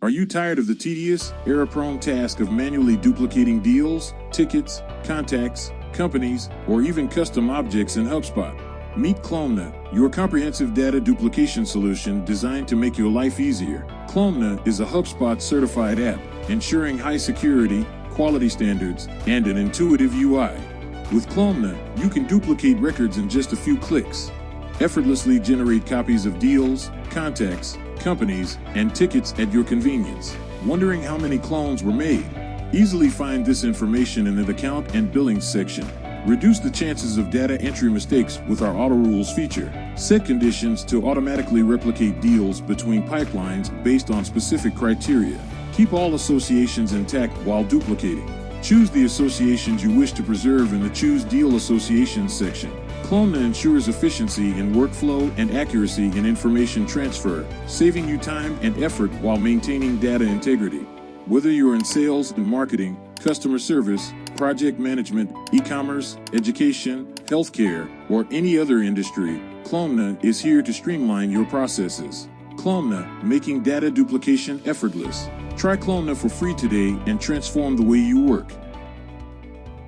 Are you tired of the tedious, error-prone task of manually duplicating deals, tickets, contacts, companies, or even custom objects in HubSpot? Meet CloneNer, your comprehensive data duplication solution designed to make your life easier. CloneNer is a HubSpot Certified App, ensuring high security, quality standards, and an intuitive UI. With CloneNer, you can duplicate records in just a few clicks. Effortlessly generate copies of deals, contacts, companies, and tickets at your convenience. Wondering how many clones were made? Easily find this information in the account and billings section. Reduce the chances of data entry mistakes with our auto rules feature. Set conditions to automatically replicate deals between pipelines based on specific criteria. Keep all associations intact while duplicating. Choose the associations you wish to preserve in the Choose Deal Associations section. CloneNer ensures efficiency in workflow and accuracy in information transfer, saving you time and effort while maintaining data integrity. Whether you're in sales and marketing, customer service, project management, e-commerce, education, healthcare, or any other industry, CloneNer is here to streamline your processes. CloneNer, making data duplication effortless. Try CloneNer for free today and transform the way you work.